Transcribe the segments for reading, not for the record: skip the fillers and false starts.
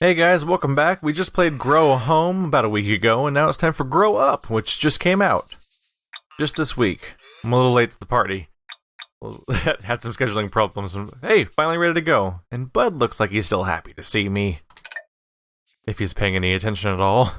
Hey guys, welcome back. We just played Grow Home about a week ago, and now it's time for Grow Up, which just came out. Just this week. I'm a little late to the party. Had some scheduling problems. Hey, finally ready to go. And Bud looks like he's still happy to see me. If he's paying any attention at all.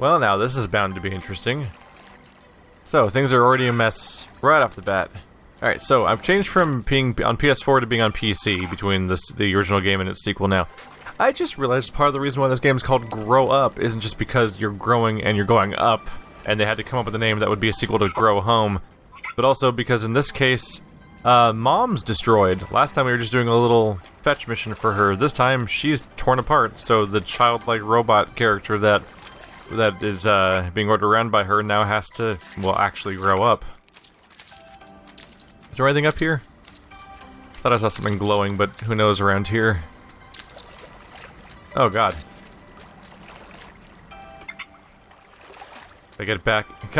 Well, now this is bound to be interesting. So, things are already a mess right off the bat. Alright, so I've changed from being on PS4 to being on PC between the original game and its sequel now. I just realized part of the reason why this game is called Grow Up isn't just because you're growing and you're going up, and they had to come up with a name that would be a sequel to Grow Home, but also because in this case, Mom's destroyed. Last time we were just doing a little fetch mission for her. This time, she's torn apart, so the childlike robot character that is being ordered around by her now has to, well, actually grow up. Is there anything up here? I thought I saw something glowing, but who knows around here. Oh god. Gotta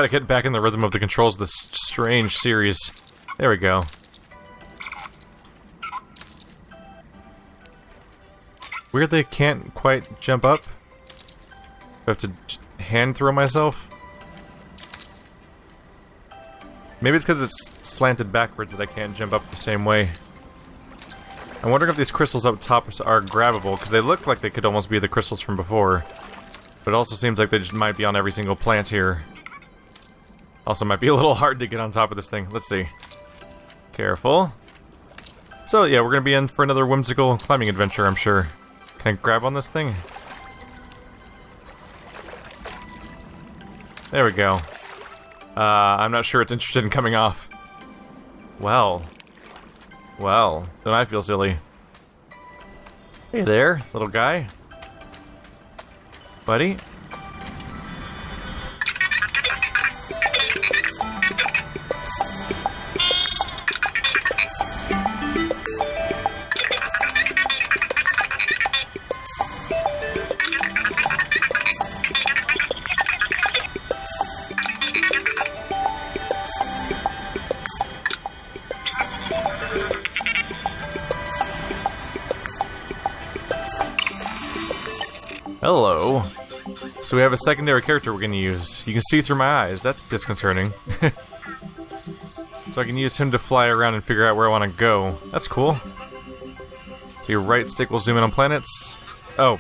get back in the rhythm of the controls of this strange series. There we go. Weird they can't quite jump up. I have to hand throw myself? Maybe it's because it's slanted backwards that I can't jump up the same way. I'm wondering if these crystals up top are grabbable, because they look like they could almost be the crystals from before. But it also seems like they just might be on every single plant here. Also might be a little hard to get on top of this thing. Let's see. Careful. So yeah, we're gonna be in for another whimsical climbing adventure, I'm sure. Can I grab on this thing? There we go. I'm not sure it's interested in coming off. Well, don't I feel silly. Hey there, little guy. Buddy? Hello. So we have a secondary character we're gonna use. You can see through my eyes. That's disconcerting. So I can use him to fly around and figure out where I want to go. That's cool. So your right stick will zoom in on planets. Oh,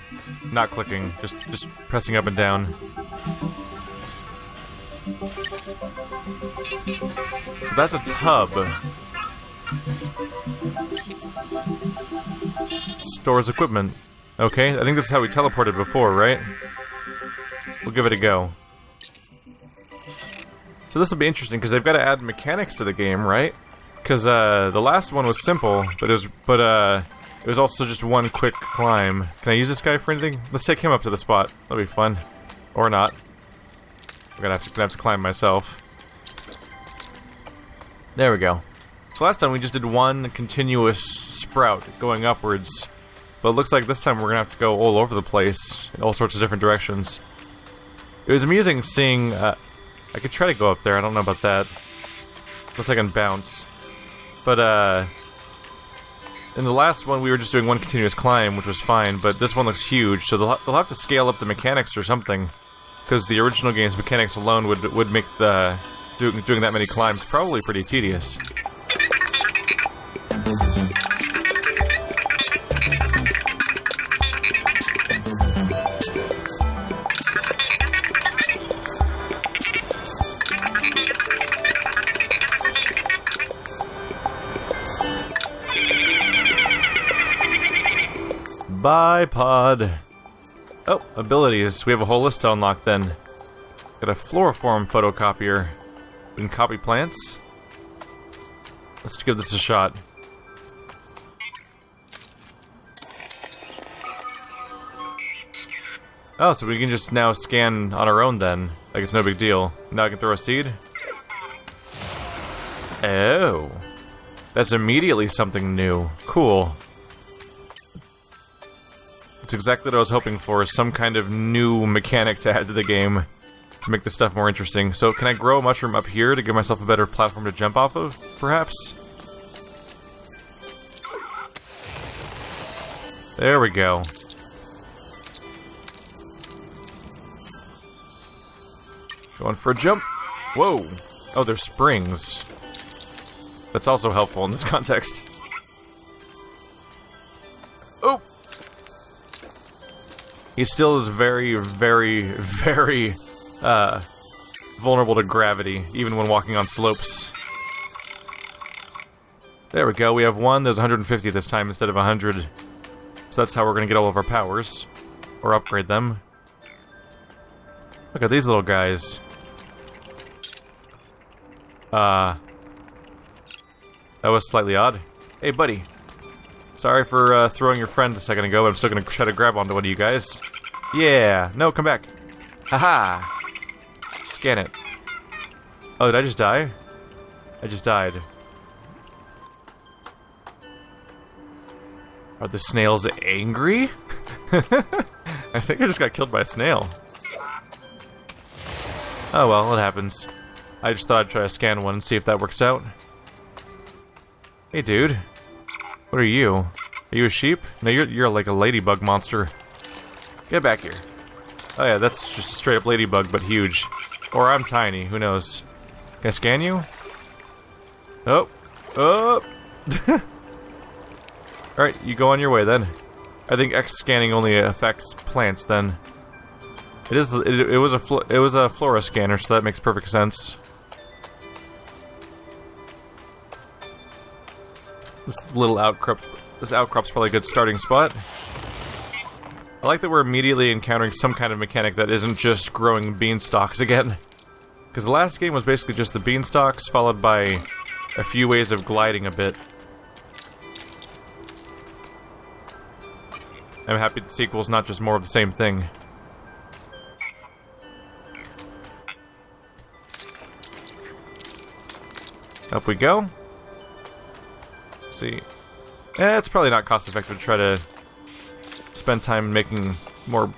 not clicking. Just pressing up and down. So that's a tub. Stores equipment. Okay, I think this is how we teleported before, right? We'll give it a go. So this will be interesting, because they've got to add mechanics to the game, right? Because the last one was simple, but it was also just one quick climb. Can I use this guy for anything? Let's take him up to the spot. That'll be fun. Or not. I'm gonna have to climb myself. There we go. So last time we just did one continuous sprout going upwards. But it looks like this time we're gonna have to go all over the place, in all sorts of different directions. It was amusing seeing, I could try to go up there, I don't know about that. Looks like I can bounce. But, in the last one we were just doing one continuous climb, which was fine, but this one looks huge, so they'll have to scale up the mechanics or something. Because the original game's mechanics alone would make the doing that many climbs probably pretty tedious. Bye, Pod. Oh, abilities. We have a whole list to unlock then. Got a floriform photocopier. We can copy plants. Let's give this a shot. Oh, so we can just now scan on our own then. Like it's no big deal. Now I can throw a seed? Oh. That's immediately something new. Cool. That's exactly what I was hoping for, is some kind of new mechanic to add to the game to make this stuff more interesting. So can I grow a mushroom up here to give myself a better platform to jump off of, perhaps? There we go. Going for a jump. Whoa! Oh, there's springs. That's also helpful in this context. Oh! He still is very, very, very, vulnerable to gravity, even when walking on slopes. There we go, we have one. There's 150 this time instead of 100. So that's how we're gonna get all of our powers. Or upgrade them. Look at these little guys. That was slightly odd. Hey, buddy. Sorry for throwing your friend a second ago, but I'm still gonna try to grab onto one of you guys. Yeah! No, come back! Haha! Scan it. Oh, did I just die? I just died. Are the snails angry? I think I just got killed by a snail. Oh well, it happens. I just thought I'd try to scan one and see if that works out. Hey, dude. What are you? Are you a sheep? No, you're like a ladybug monster. Get back here. Oh yeah, that's just a straight up ladybug, but huge. Or I'm tiny, who knows. Can I scan you? Oh. Oh! Alright, you go on your way then. I think X scanning only affects plants then. It was a flora scanner, so that makes perfect sense. This little outcrop's probably a good starting spot. I like that we're immediately encountering some kind of mechanic that isn't just growing beanstalks again. Because the last game was basically just the beanstalks, followed by a few ways of gliding a bit. I'm happy the sequel's not just more of the same thing. Up we go. Let's see. It's probably not cost effective to try to spend time making more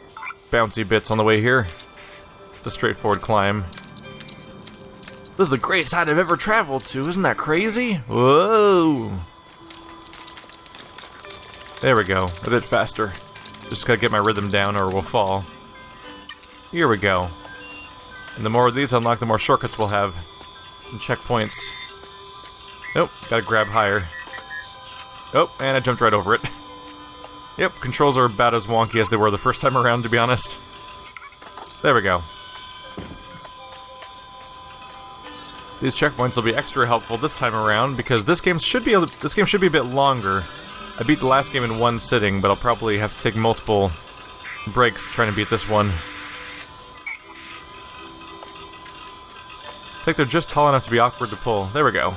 bouncy bits on the way here. It's a straightforward climb. This is the greatest height I've ever traveled to, isn't that crazy? Whoa! There we go, a bit faster. Just gotta get my rhythm down or we'll fall. Here we go. And the more of these unlock, the more shortcuts we'll have. And checkpoints. Nope, gotta grab higher. Oh, and I jumped right over it. Yep, controls are about as wonky as they were the first time around, to be honest. There we go. These checkpoints will be extra helpful this time around because this game should be a bit longer. I beat the last game in one sitting, but I'll probably have to take multiple breaks trying to beat this one. It's like they're just tall enough to be awkward to pull. There we go.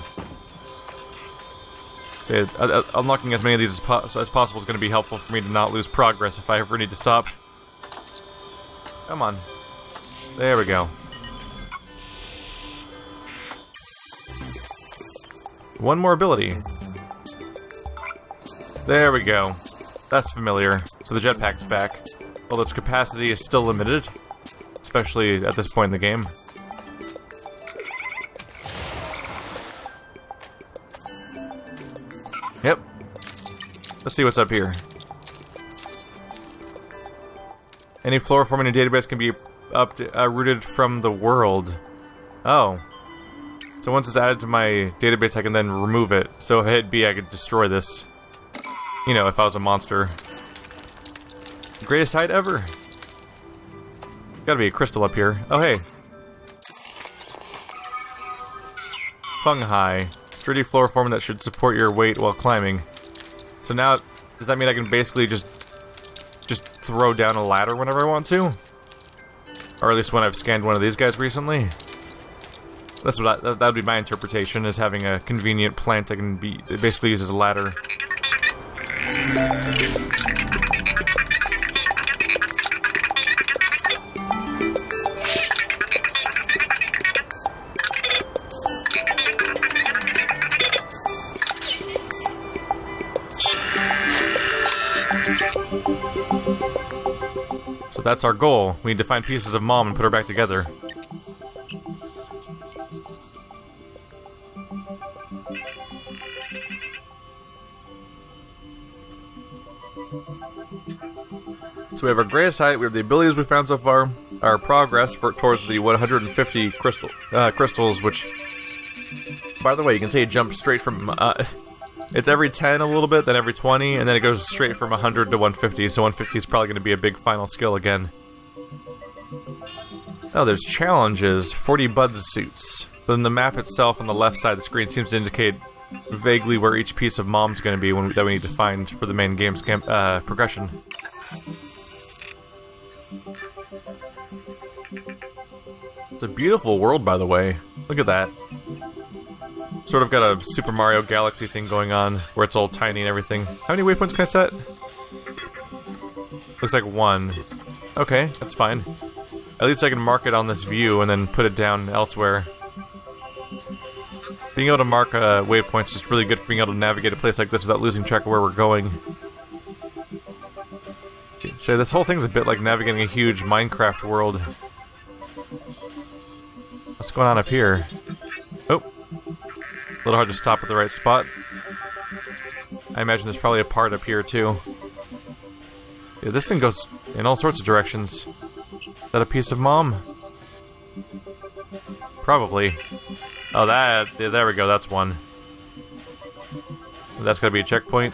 So yeah, unlocking as many of these as possible is going to be helpful for me to not lose progress if I ever need to stop. Come on. There we go. one more ability. There we go. That's familiar. So the jetpack's back. Although its capacity is still limited, especially at this point in the game. Yep. Let's see what's up here. Any flora form in your database can be rooted from the world. Oh. So once it's added to my database, I can then remove it. So if I hit B, I could destroy this. You know, if I was a monster. Greatest height ever. Gotta be a crystal up here. Oh, hey. Fungi. Sturdy flora form that should support your weight while climbing. So now, does that mean I can basically just throw down a ladder whenever I want to? Or at least when I've scanned one of these guys recently? That's what that would be my interpretation, is having a convenient plant that can be basically used as a ladder. So that's our goal. We need to find pieces of Mom and put her back together. So we have our greatest height, we have the abilities we found so far, our progress towards the 150 crystals, which, by the way, you can see it jumps straight from, it's every 10 a little bit, then every 20, and then it goes straight from 100 to 150, so 150 is probably going to be a big final skill again. Oh, there's challenges, 40 bud suits. But then the map itself on the left side of the screen seems to indicate vaguely where each piece of Mom's going to be that we need to find for the main game's progression. It's a beautiful world, by the way. Look at that. Sort of got a Super Mario Galaxy thing going on, where it's all tiny and everything. How many waypoints can I set? Looks like 1. Okay, that's fine. At least I can mark it on this view and then put it down elsewhere. Being able to mark waypoints is really good for being able to navigate a place like this without losing track of where we're going. So this whole thing's a bit like navigating a huge Minecraft world. What's going on up here? Oh. A little hard to stop at the right spot. I imagine there's probably a part up here too. Yeah, this thing goes in all sorts of directions. Is that a piece of Mom? Probably. Oh, there we go, that's one. That's gotta be a checkpoint.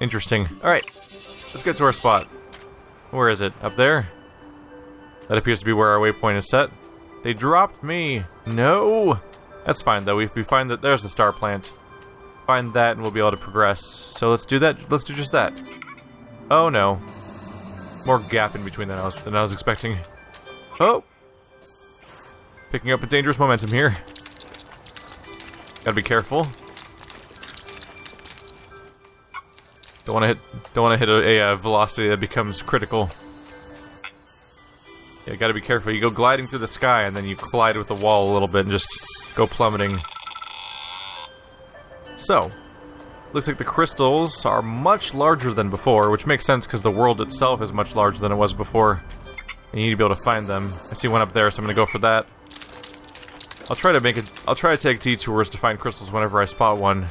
Interesting. Alright, let's get to our spot. Where is it? Up there? That appears to be where our waypoint is set. They dropped me! No! That's fine, though. If we find that there's the star plant, find that and we'll be able to progress. So let's do that. Let's do just that. Oh, no. More gap in between than I was expecting. Oh! Picking up a dangerous momentum here. Gotta be careful. Don't want to hit a velocity that becomes critical. Yeah, gotta be careful. You go gliding through the sky and then you collide with the wall a little bit and just go plummeting. So, looks like the crystals are much larger than before, which makes sense because the world itself is much larger than it was before. And you need to be able to find them. I see one up there, so I'm gonna go for that. I'll try to take detours to find crystals whenever I spot one.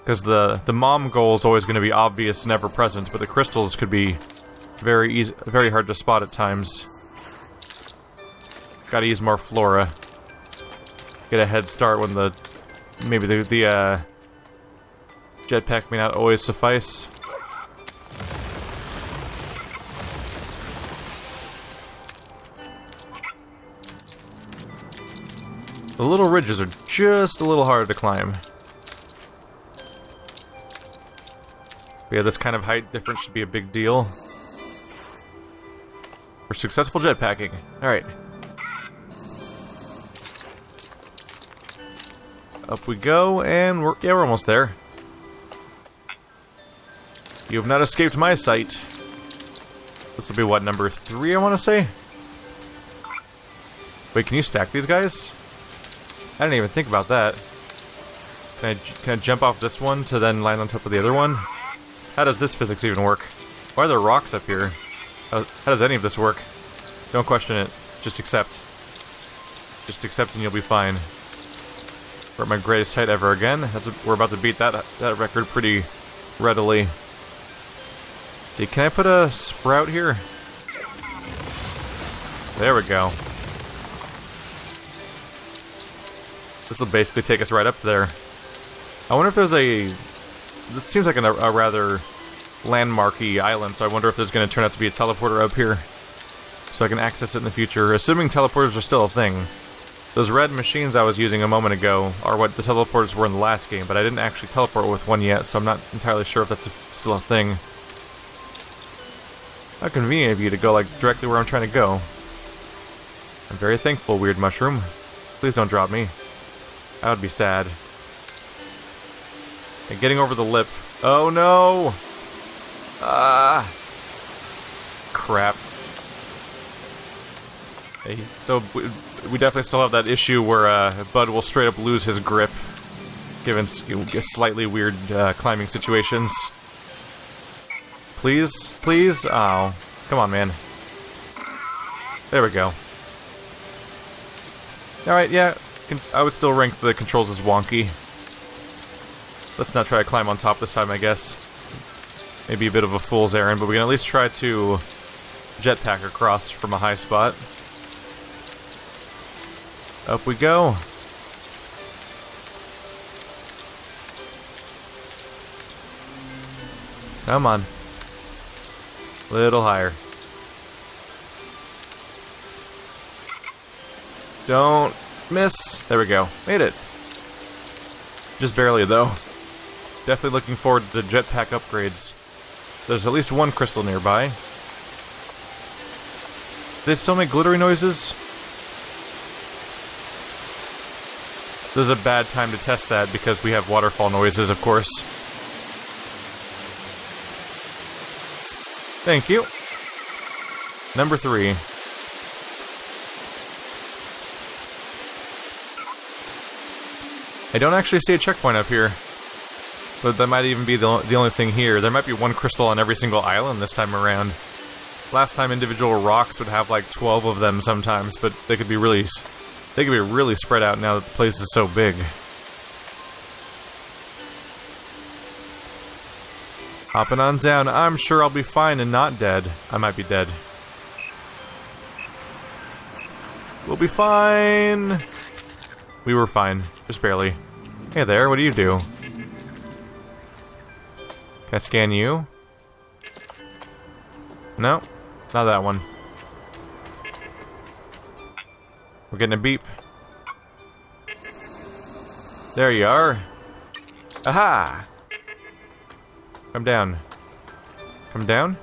Because the Mom goal is always gonna be obvious and ever present, but the crystals could be very hard to spot at times. Gotta use more flora. Get a head start when maybe the jetpack may not always suffice. The little ridges are just a little harder to climb. But yeah, this kind of height difference should be a big deal. For successful jetpacking. Alright. Up we go, and we're almost there. You have not escaped my sight. This will be what, number 3, I want to say? Wait, can you stack these guys? I didn't even think about that. Can I jump off this one to then land on top of the other one? How does this physics even work? Why are there rocks up here? How does any of this work? Don't question it. Just accept. Just accept and you'll be fine. We're at my greatest height ever again. We're about to beat that record pretty readily. Let's see, can I put a sprout here? There we go. This will basically take us right up to there. I wonder if there's this seems like a rather landmarky island, so I wonder if there's going to turn out to be a teleporter up here. So I can access it in the future, assuming teleporters are still a thing. Those red machines I was using a moment ago are what the teleporters were in the last game, but I didn't actually teleport with one yet, so I'm not entirely sure if that's still a thing. How convenient of you to go, like, directly where I'm trying to go. I'm very thankful, weird mushroom. Please don't drop me. That would be sad. And getting over the lip. Oh no! Ah! Crap. Hey, so we definitely still have that issue where Bud will straight up lose his grip, given slightly weird climbing situations. Please? Please? Oh. Come on, man. There we go. Alright, yeah. I would still rank the controls as wonky. Let's not try to climb on top this time, I guess. Maybe a bit of a fool's errand, but we can at least try to jetpack across from a high spot. Up we go. Come on. Little higher. Don't miss. There we go. Made it. Just barely, though. Definitely looking forward to the jetpack upgrades. There's at least one crystal nearby. Do they still make glittery noises? This is a bad time to test that because we have waterfall noises, of course. Thank you. Number 3. I don't actually see a checkpoint up here. But that might even be the only thing here. There might be one crystal on every single island this time around. Last time individual rocks would have like 12 of them sometimes, but they could be really spread out now that the place is so big. Hopping on down. I'm sure I'll be fine and not dead. I might be dead. We'll be fine. We were fine. Just barely. Hey there, what do you do? Can I scan you? No, not that one. We're getting a beep. There you are. Aha! Come down. Come down?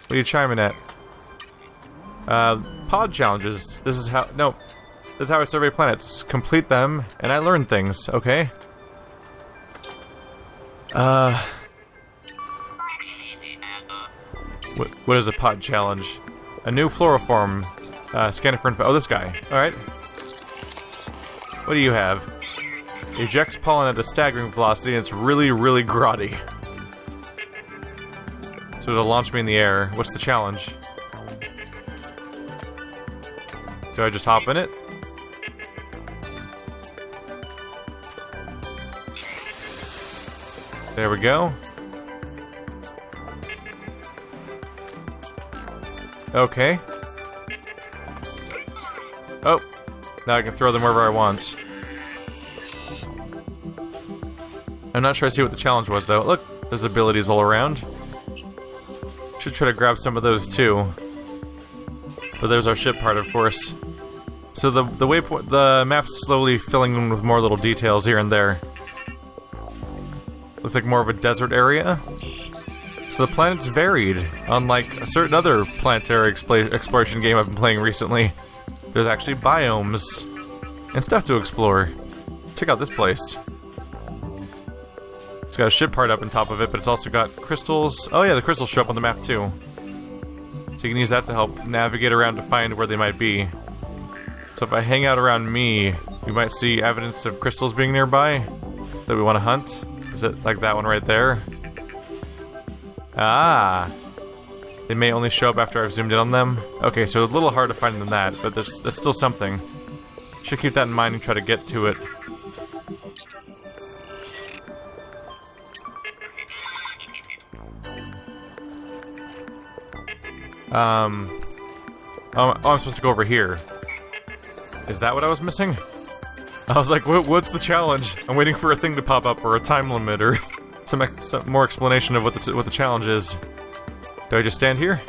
What are you chiming at? Pod challenges. This is how... No. This is how I survey planets. Complete them, and I learn things, okay? What is a pod challenge? A new flora form. Scan it for info. Oh, this guy. Alright. What do you have? Ejects pollen at a staggering velocity, and it's really, really grotty. So it'll launch me in the air. What's the challenge? Do I just hop in it? There we go. Okay. Oh. Now I can throw them wherever I want. I'm not sure I see what the challenge was, though. Look, there's abilities all around. Should try to grab some of those, too. But there's our ship part, of course. So the map's slowly filling in with more little details here and there. Looks like more of a desert area. So the planet's varied, unlike a certain other planetary exploration game I've been playing recently. There's actually biomes and stuff to explore. Check out this place. It's got a ship part up on top of it, but it's also got crystals. Oh yeah, the crystals show up on the map too. So you can use that to help navigate around to find where they might be. So if I hang out around me, we might see evidence of crystals being nearby that we want to hunt. Is it like that one right there? Ah! They may only show up after I've zoomed in on them. Okay, so a little hard to find than that, but that's still something. Should keep that in mind and try to get to it. Oh, I'm supposed to go over here. Is that what I was missing? I was like, what's the challenge? I'm waiting for a thing to pop up, or a time limit, or some more explanation of what the challenge is. Do I just stand here?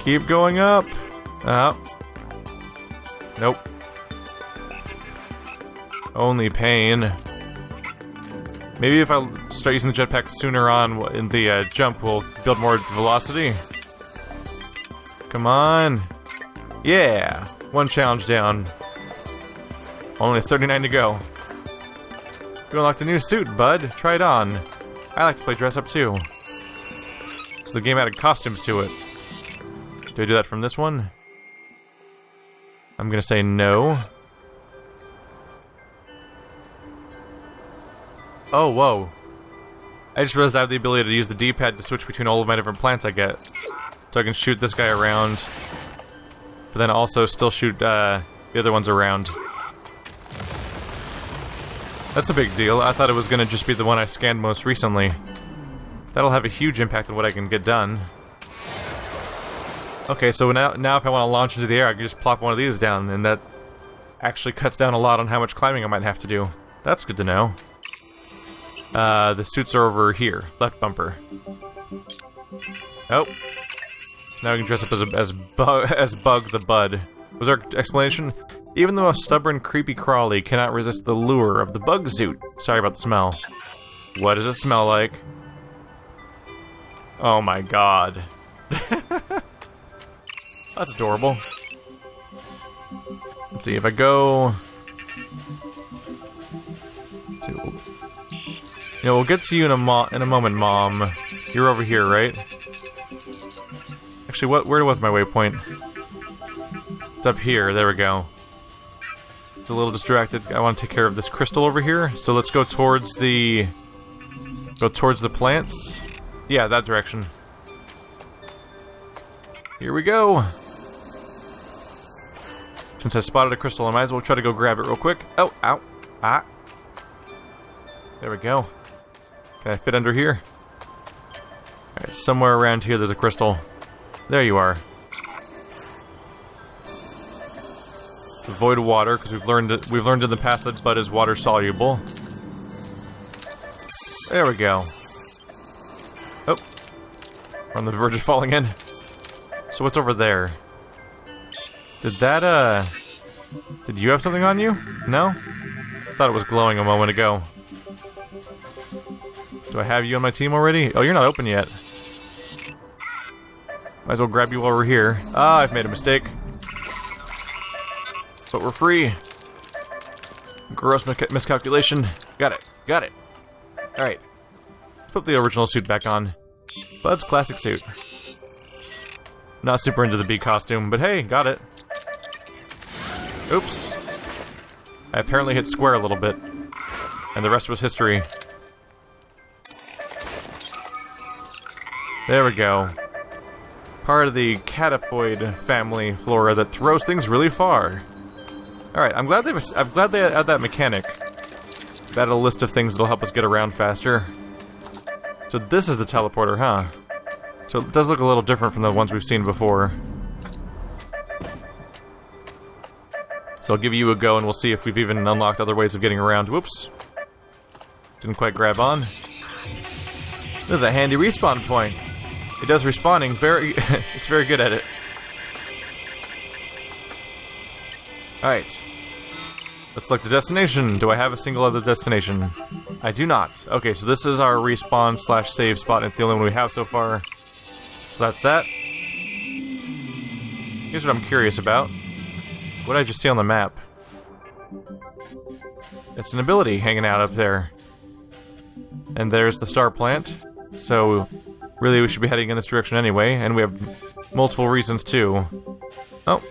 Keep going up. Nope. Only pain. Maybe if I start using the jetpack sooner on in the jump, we'll build more velocity. Come on. Yeah. One challenge down. Only 39 to go. You unlocked a new suit, bud. Try it on. I like to play dress up too. So the game added costumes to it. Do I do that from this one? I'm gonna say no. Oh, whoa. I just realized I have the ability to use the D-pad to switch between all of my different plants I get. So I can shoot this guy around, but then also still shoot the other ones around. That's a big deal. I thought it was gonna just be the one I scanned most recently. That'll have a huge impact on what I can get done. Okay, so now if I want to launch into the air, I can just plop one of these down, and that actually cuts down a lot on how much climbing I might have to do. That's good to know. The suits are over here. Left bumper. Oh. So now we can dress up as Bug the Bud. Was our explanation? Even the most stubborn, creepy crawly cannot resist the lure of the bug suit. Sorry about the smell. What does it smell like? Oh my god. That's adorable. Let's see, if I go... You know, we'll get to you in a moment, Mom. You're over here, right? Actually, where was my waypoint? It's up here, there we go. It's a little distracted. I want to take care of this crystal over here, so let's go towards the... plants? Yeah, that direction. Here we go! Since I spotted a crystal, I might as well try to go grab it real quick. Oh, ow. Ah. There we go. Can I fit under here? Alright, somewhere around here there's a crystal. There you are. Let's avoid water, because we've learned in the past that Bud is water soluble. There we go. Oh. We're on the verge of falling in. So what's over there? Did that, did you have something on you? No? Thought it was glowing a moment ago. Do I have you on my team already? Oh, you're not open yet. Might as well grab you while we're here. Ah, I've made a mistake. But we're free. Gross miscalculation. Got it. Got it. Alright. Let's put the original suit back on. Bud's classic suit. Not super into the bee costume, but hey, got it. Oops. I apparently hit square a little bit. And the rest was history. There we go. Part of the catapoid family flora that throws things really far. Alright, I'm glad they add that mechanic. They added a list of things that'll help us get around faster. So this is the teleporter, huh? So it does look a little different from the ones we've seen before. So I'll give you a go and we'll see if we've even unlocked other ways of getting around. Whoops. Didn't quite grab on. This is a handy respawn point. It does respawning very... it's very good at it. Alright. Let's select a destination. Do I have a single other destination? I do not. Okay, so this is our respawn / save spot. It's the only one we have so far. So that's that. Here's what I'm curious about. What did I just see on the map? It's an ability hanging out up there. And there's the star plant. So, really we should be heading in this direction anyway. And we have multiple reasons too. Oh,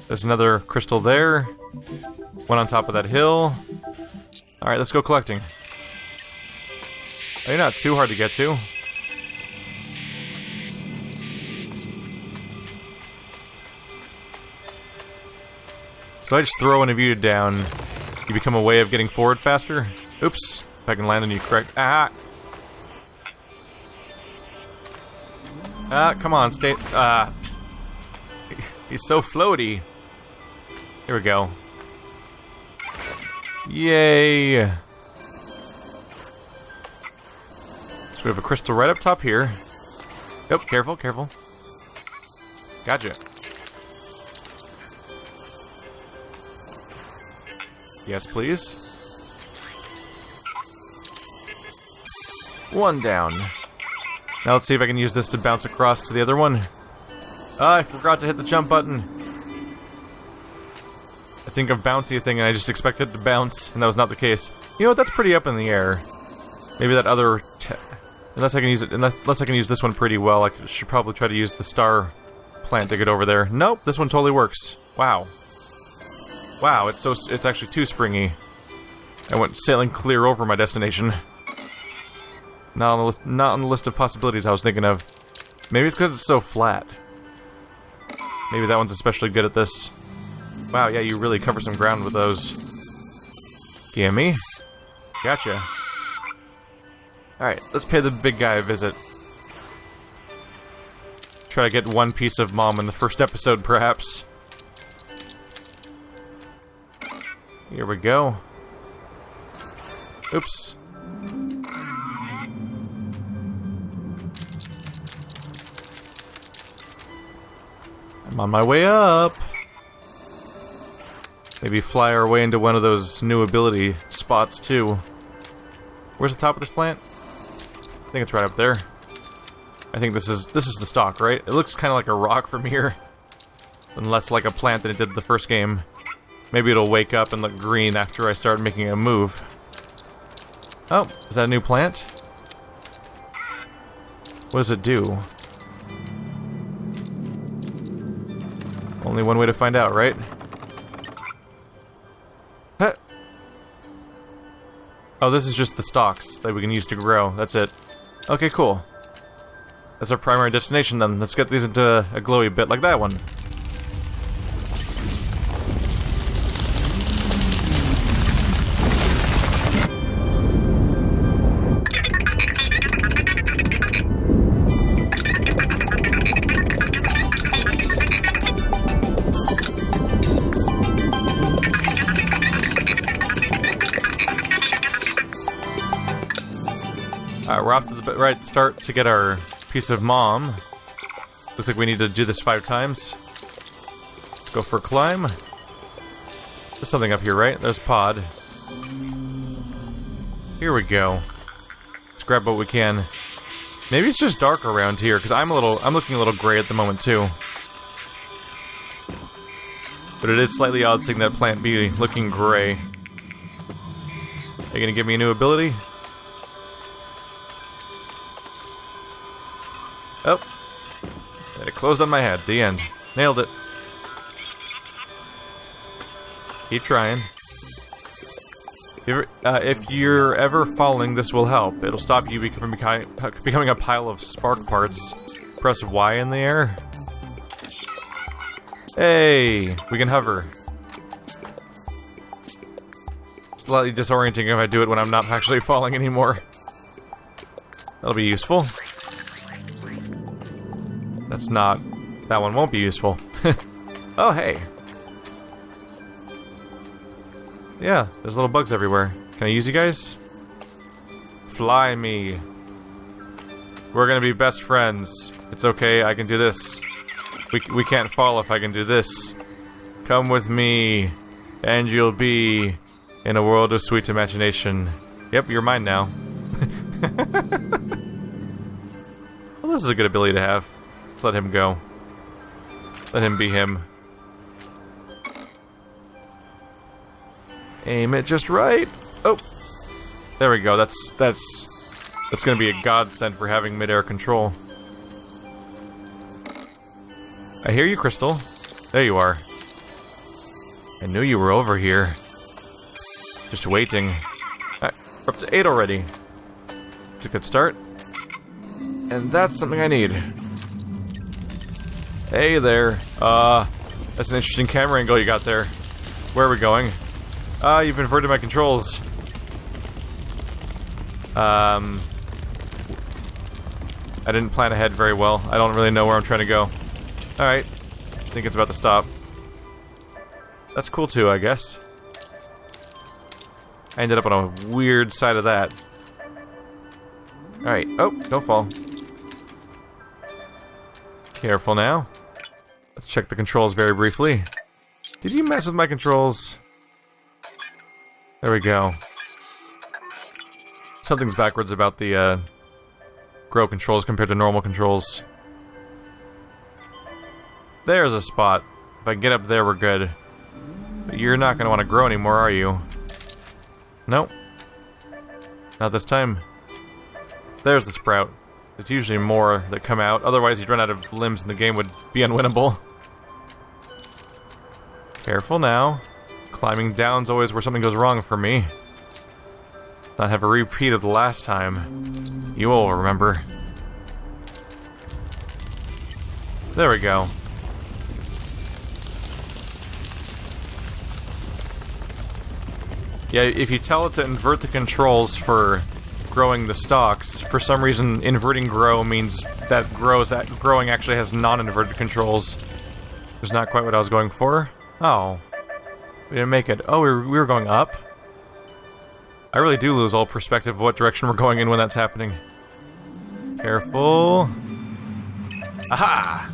there's another crystal there. One on top of that hill. Alright, let's go collecting. Oh, you're not too hard to get to. So I just throw one of you down. You become a way of getting forward faster. Oops. If I can land on you correct. Ah! Ah, come on, stay. Ah. He's so floaty. Here we go. Yay! So we have a crystal right up top here. Oh, careful, careful. Gotcha. Yes, please. One down. Now let's see if I can use this to bounce across to the other one. Ah, I forgot to hit the jump button. I think of bouncy thing and I just expected it to bounce, and that was not the case. You know what, that's pretty up in the air. Maybe that other... unless I can use it... Unless I can use this one pretty well, I should probably try to use the star plant to get over there. Nope, this one totally works. Wow. Wow, it's actually too springy. I went sailing clear over my destination. Not on the list of possibilities I was thinking of. Maybe it's because it's so flat. Maybe that one's especially good at this. Wow, yeah, you really cover some ground with those. Gimme. Gotcha. Alright, let's pay the big guy a visit. Try to get one piece of Mom in the first episode, perhaps. Here we go. Oops. I'm on my way up. Maybe fly our way into one of those new ability spots, too. Where's the top of this plant? I think it's right up there. I think this is the stalk, right? It looks kind of like a rock from here. And less like a plant than it did the first game. Maybe it'll wake up and look green after I start making a move. Oh, is that a new plant? What does it do? Only one way to find out, right? Huh. Oh, this is just the stalks that we can use to grow. That's it. Okay, cool. That's our primary destination then. Let's get these into a glowy bit like that one. We're off to the right start to get our piece of Mom. Looks like we need to do this 5 times. Let's go for a climb. There's something up here, right? There's P.O.D. Here we go. Let's grab what we can. Maybe it's just dark around here, because I'm looking a little gray at the moment too. But it is slightly odd seeing that plant be looking gray. Are you gonna give me a new ability? Oh. It closed on my head. The end. Nailed it. Keep trying. If you're ever falling, this will help. It'll stop you from becoming a pile of spark parts. Press Y in the air. Hey! We can hover. Slightly disorienting if I do it when I'm not actually falling anymore. That'll be useful. That's not... That one won't be useful. Oh, hey. Yeah, there's little bugs everywhere. Can I use you guys? Fly me. We're gonna be best friends. It's okay, I can do this. We can't fall if I can do this. Come with me, and you'll be in a world of sweet imagination. Yep, you're mine now. Well, this is a good ability to have. Let's let him go. Let him be him. Aim it just right. Oh, there we go. That's gonna be a godsend for having mid-air control. I hear you, Crystal. There you are. I knew you were over here. Just waiting. Alright, we're up to 8 already. It's a good start. And that's something I need. Hey there. That's an interesting camera angle you got there. Where are we going? You've inverted my controls. I didn't plan ahead very well. I don't really know where I'm trying to go. Alright. I think it's about to stop. That's cool too, I guess. I ended up on a weird side of that. Alright. Oh, don't fall. Careful now. Let's check the controls very briefly. Did you mess with my controls? There we go. Something's backwards about the grow controls compared to normal controls. There's a spot. If I can get up there, we're good. But you're not going to want to grow anymore, are you? Nope. Not this time. There's the sprout. There's usually more that come out. Otherwise, you'd run out of limbs and the game would be unwinnable. Careful now. Climbing down's always where something goes wrong for me. Not have a repeat of the last time. You all remember. There we go. Yeah, if you tell it to invert the controls for growing the stalks, for some reason inverting grow means that growing actually has non-inverted controls. It's not quite what I was going for. Oh. We didn't make it. Oh, we were going up? I really do lose all perspective of what direction we're going in when that's happening. Careful. Aha!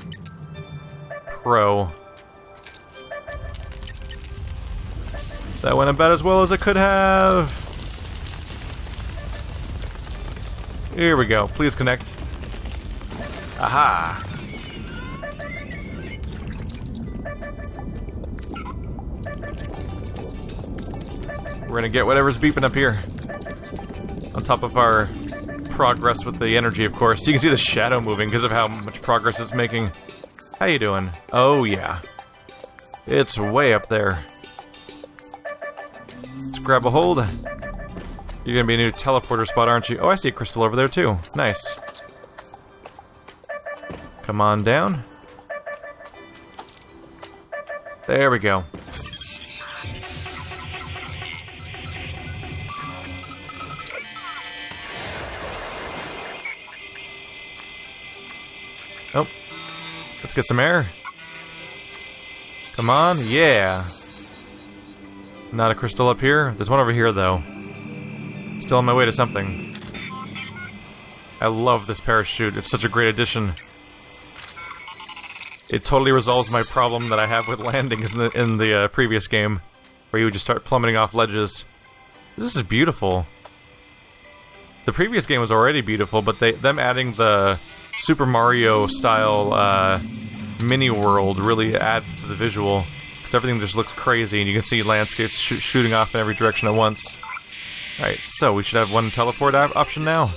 Pro. That went about as well as it could have. Here we go. Please connect. Aha! We're gonna get whatever's beeping up here. On top of our progress with the energy, of course. You can see the shadow moving because of how much progress it's making. How you doing? Oh, yeah. It's way up there. Let's grab a hold. You're gonna be a new teleporter spot, aren't you? Oh, I see a crystal over there, too. Nice. Come on down. There we go. Oh. Let's get some air. Come on, yeah. Not a crystal up here. There's one over here, though. Still on my way to something. I love this parachute. It's such a great addition. It totally resolves my problem that I have with landings in the previous game, where you would just start plummeting off ledges. This is beautiful. The previous game was already beautiful, but them adding the Super Mario style mini world really adds to the visual, because everything just looks crazy and you can see landscapes shooting off in every direction at once. Alright, so we should have one teleport option now.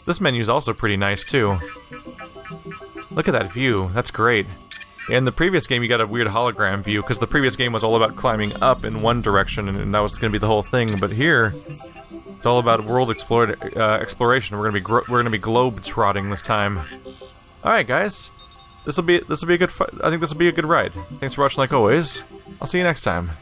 This menu's also pretty nice too. Look at that view, that's great. In the previous game you got a weird hologram view, because the previous game was all about climbing up in one direction and that was going to be the whole thing, but here it's all about world exploration. We're gonna be globe trotting this time. All right, guys, this will be a good. I think this will be a good ride. Thanks for watching, like always. I'll see you next time.